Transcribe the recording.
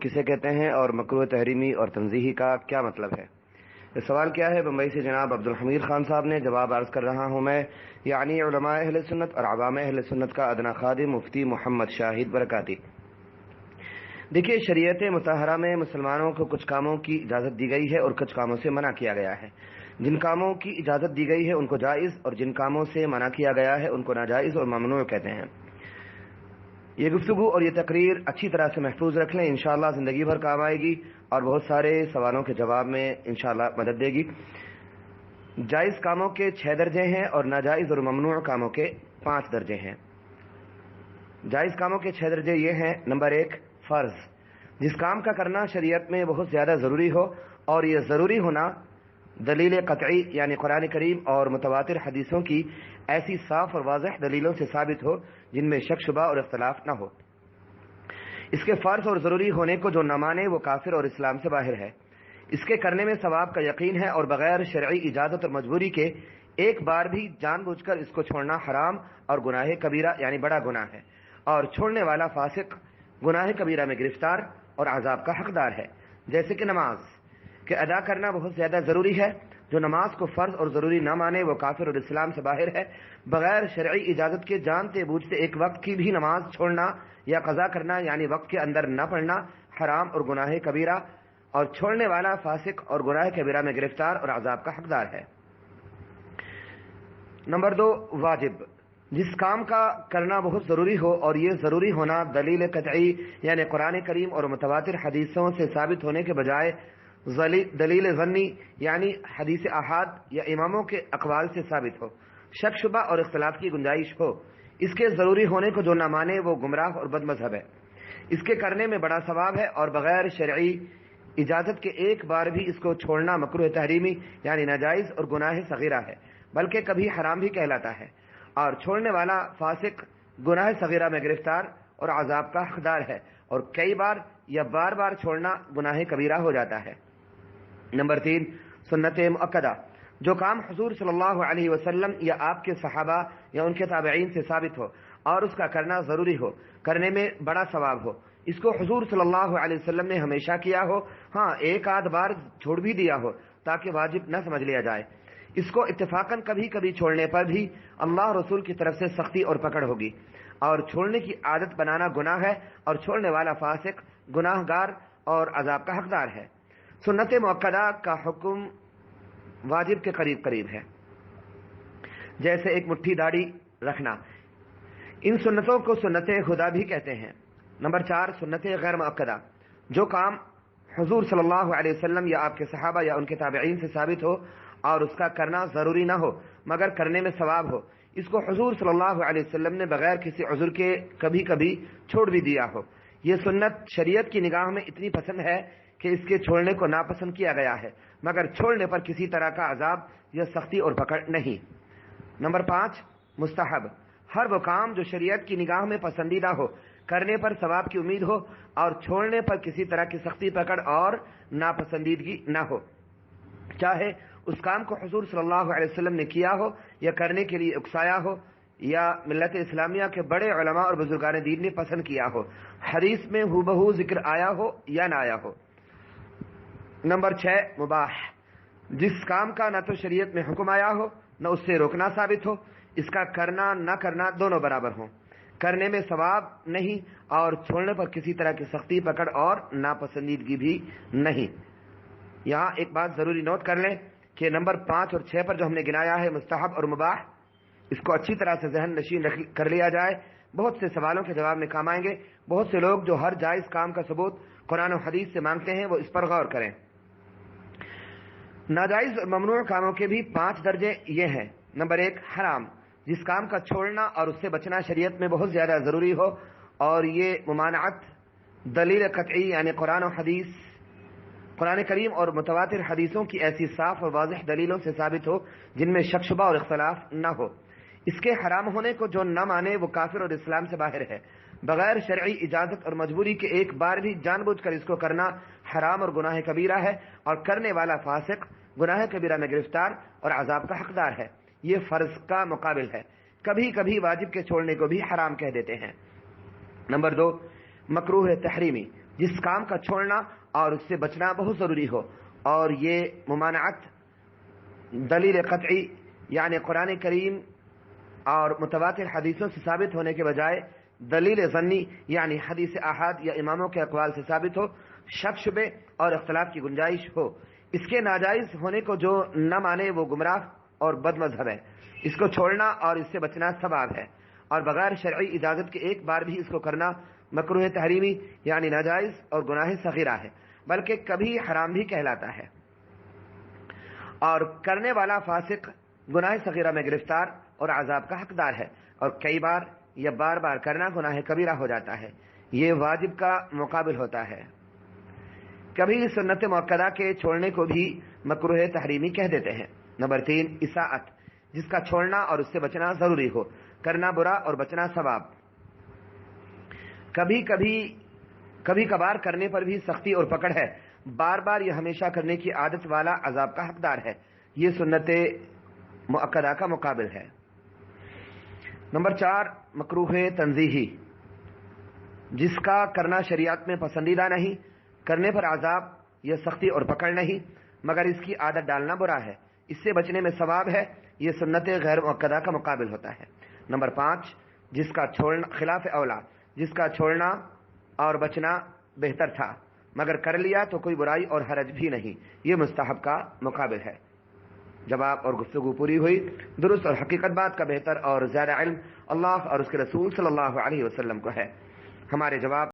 کسے کہتے ہیں اور مکروہ تحریمی اور تنزیہی کا کیا مطلب ہے؟ یہ سوال کیا ہے بمبئی سے جناب عبدالحمید خان صاحب نے. جواب عرض کر رہا ہوں میں، یعنی علماء اہل سنت اور عوام اہل سنت کا ادنا خادم مفتی محمد شاہد برکاتی. دیکھیے، شریعت مطہرہ میں مسلمانوں کو کچھ کاموں کی اجازت دی گئی ہے اور کچھ کاموں سے منع کیا گیا ہے. جن کاموں کی اجازت دی گئی ہے ان کو جائز، اور جن کاموں سے منع کیا گیا ہے ان کو ناجائز اور ممنوع کہتے ہیں. یہ گفتگو اور یہ تقریر اچھی طرح سے محفوظ رکھ لیں، انشاءاللہ زندگی بھر کام آئے گی اور بہت سارے سوالوں کے جواب میں انشاءاللہ مدد دے گی. جائز کاموں کے 6 درجے ہیں اور ناجائز اور ممنوع کاموں کے 5 درجے ہیں. جائز کاموں کے 6 درجے یہ ہیں: نمبر 1، فرض، جس کام کا کرنا شریعت میں بہت زیادہ ضروری ہو اور یہ ضروری ہونا دلیل قطعی یعنی قرآن کریم اور متواتر حدیثوں کی ایسی صاف اور واضح دلیلوں سے ثابت ہو جن میں شک شبہ اور اختلاف نہ ہو. اس کے فرض اور ضروری ہونے کو جو نہ مانے وہ کافر اور اسلام سے باہر ہے. اس کے کرنے میں ثواب کا یقین ہے اور بغیر شرعی اجازت اور مجبوری کے ایک بار بھی جان بوجھ کر اس کو چھوڑنا حرام اور گناہ کبیرہ یعنی بڑا گناہ ہے، اور چھوڑنے والا فاسق گناہ کبیرہ میں گرفتار اور عذاب کا حقدار ہے. جیسے کہ نماز کے ادا کرنا بہت زیادہ ضروری ہے، جو نماز کو فرض اور ضروری نہ مانے وہ کافر اور اسلام سے باہر ہے. بغیر شرعی اجازت کے جانتے بوجھتے ایک وقت کی بھی نماز چھوڑنا یا قضا کرنا یعنی وقت کے اندر نہ پڑھنا حرام اور گناہ کبیرہ، اور چھوڑنے والا فاسق اور گناہ کبیرہ میں گرفتار اور عذاب کا حقدار ہے. نمبر 2، واجب، جس کام کا کرنا بہت ضروری ہو اور یہ ضروری ہونا دلیل قطعی یعنی قرآن کریم اور متواتر حدیثوں سے ثابت ہونے کے بجائے دلیل ظنی یعنی حدیث احاد یا اماموں کے اقوال سے ثابت ہو، شک شبہ اور اختلاف کی گنجائش ہو. اس کے ضروری ہونے کو جو نہ مانے وہ گمراہ اور بد مذہب ہے. اس کے کرنے میں بڑا ثواب ہے اور بغیر شرعی اجازت کے ایک بار بھی اس کو چھوڑنا مکروہ تحریمی یعنی ناجائز اور گناہ صغیرہ ہے، بلکہ کبھی حرام بھی کہلاتا ہے. اور چھوڑنے والا فاسق گناہ صغیرہ میں گرفتار اور عذاب کا حقدار ہے، اور کئی بار یا بار بار چھوڑنا گناہ کبیرہ ہو جاتا ہے. نمبر 3، سنت مؤکدہ، جو کام حضور صلی اللہ علیہ وسلم یا آپ کے صحابہ یا ان کے تابعین سے ثابت ہو اور اس کا کرنا ضروری ہو، کرنے میں بڑا ثواب ہو. اس کو حضور صلی اللہ علیہ وسلم نے ہمیشہ کیا ہو، ہاں ایک آدھ بار چھوڑ بھی دیا ہو تاکہ واجب نہ سمجھ لیا جائے. اس کو اتفاقاً کبھی کبھی چھوڑنے پر بھی اللہ رسول کی طرف سے سختی اور پکڑ ہوگی، اور چھوڑنے کی عادت بنانا گناہ ہے، اور چھوڑنے والا فاسق گناہ گار اور عذاب کا حقدار ہے. سنت مؤکدہ کا حکم واجب کے قریب قریب ہے، جیسے ایک مٹھی داڑھی رکھنا. ان سنتوں کو سنت خدا بھی کہتے ہیں. نمبر 4، سنت غیر مؤکدہ، جو کام حضور صلی اللہ علیہ وسلم یا آپ کے صحابہ یا ان کے تابعین سے ثابت ہو اور اس کا کرنا ضروری نہ ہو مگر کرنے میں ثواب ہو. اس کو حضور صلی اللہ علیہ وسلم نے بغیر کسی عذر کے کبھی کبھی چھوڑ بھی دیا ہو. یہ سنت شریعت کی نگاہ میں اتنی پسند ہے کہ اس کے چھوڑنے کو ناپسند کیا گیا ہے، مگر چھوڑنے پر کسی طرح کا عذاب یا سختی اور پکڑ نہیں. نمبر 5، مستحب، ہر وہ کام جو شریعت کی نگاہ میں پسندیدہ ہو، کرنے پر ثواب کی امید ہو اور چھوڑنے پر کسی طرح کی سختی پکڑ اور ناپسندیدگی نہ ہو، چاہے اس کام کو حضور صلی اللہ علیہ وسلم نے کیا ہو یا کرنے کے لیے اکسایا ہو یا ملت اسلامیہ کے بڑے علماء اور بزرگان دین نے پسند کیا ہو، حدیث میں ہو بہو ذکر آیا ہو یا نہ آیا ہو. نمبر 6، مباح، جس کام کا نہ تو شریعت میں حکم آیا ہو نہ اس سے روکنا ثابت ہو، اس کا کرنا نہ کرنا دونوں برابر ہوں، کرنے میں ثواب نہیں اور چھوڑنے پر کسی طرح کی سختی پکڑ اور ناپسندیدگی بھی نہیں. یہاں ایک بات ضروری نوٹ کر لیں کہ نمبر 5 اور 6 پر جو ہم نے گنایا ہے مستحب اور مباح، اس کو اچھی طرح سے ذہن نشین کر لیا جائے. بہت سے سوالوں کے جواب میں کام آئیں گے. بہت سے لوگ جو ہر جائز کام کا ثبوت قرآن و حدیث سے مانگتے ہیں وہ اس پر غور کریں. ناجائز اور ممنوع کاموں کے بھی 5 درجے یہ ہیں. نمبر 1، حرام، جس کام کا چھوڑنا اور اس سے بچنا شریعت میں بہت زیادہ ضروری ہو اور یہ ممانعت دلیل قطعی یعنی قرآن کریم اور متواتر حدیثوں کی ایسی صاف اور واضح دلیلوں سے ثابت ہو جن میں شک شبہ اور اختلاف نہ ہو. اس کے حرام ہونے کو جو نہ مانے وہ کافر اور اسلام سے باہر ہے. بغیر شرعی اجازت اور مجبوری کے ایک بار بھی جان بوجھ کر اس کو کرنا حرام اور گناہ کبیرہ ہے، اور کرنے والا فاسق گناہ کبیرہ میں گرفتار اور عذاب کا حقدار ہے. یہ فرض کا مقابل ہے. کبھی کبھی واجب کے چھوڑنے کو بھی حرام کہہ دیتے ہیں. نمبر 2، مکروہ تحریمی، جس کام کا چھوڑنا اور اس سے بچنا بہت ضروری ہو، اور یہ ممانعت دلیل قطعی یعنی قرآن کریم اور متواتر حدیثوں سے ثابت ہونے کے بجائے دلیل ظنی یعنی حدیث احاد یا اماموں کے اقوال سے ثابت ہو، شک شبے اور اختلاف کی گنجائش ہو۔ اس کے ناجائز ہونے کو جو نہ مانے وہ گمراہ اور بد مذہب ہے۔ اس کو چھوڑنا اور اس سے بچنا ثواب ہے، اور بغیر شرعی اجازت کے ایک بار بھی اس کو کرنا مکروہ تحریمی یعنی ناجائز اور گناہ صغیرہ ہے، بلکہ کبھی حرام بھی کہلاتا ہے، اور کرنے والا فاسق گناہ صغیرہ میں گرفتار اور عذاب کا حقدار ہے، اور کئی بار یا بار بار کرنا گناہ کبیرہ ہو جاتا ہے، یہ واجب کا مقابل ہوتا ہے۔ کبھی سنت مؤکدہ کے چھوڑنے کو بھی مکروہ تحریمی کہہ دیتے ہیں۔ نمبر 3، اساءت، جس کا چھوڑنا اور اس سے بچنا ضروری ہو، کرنا برا اور بچنا ثواب۔ کبھی کبھار کرنے پر بھی سختی اور پکڑ ہے، بار بار یا ہمیشہ کرنے کی عادت والا عذاب کا حقدار ہے، یہ سنت مؤکدہ کا مقابل ہے۔ نمبر 4، مکروہ تنزیہی، جس کا کرنا شریعت میں پسندیدہ نہیں، کرنے پر عذاب یا سختی اور پکڑ نہیں، مگر اس کی عادت ڈالنا برا ہے، اس سے بچنے میں ثواب ہے، یہ سنت غیر مؤکدہ کا مقابل ہوتا ہے۔ نمبر 5، جس کا چھوڑنا خلاف اولا، جس کا چھوڑنا اور بچنا بہتر تھا مگر کر لیا تو کوئی برائی اور حرج بھی نہیں، یہ مستحب کا مقابل ہے۔ جواب اور گفتگو پوری ہوئی۔ درست اور حقیقت بات کا بہتر اور زیادہ علم اللہ اور اس کے رسول صلی اللہ علیہ وسلم کو ہے۔ ہمارے جواب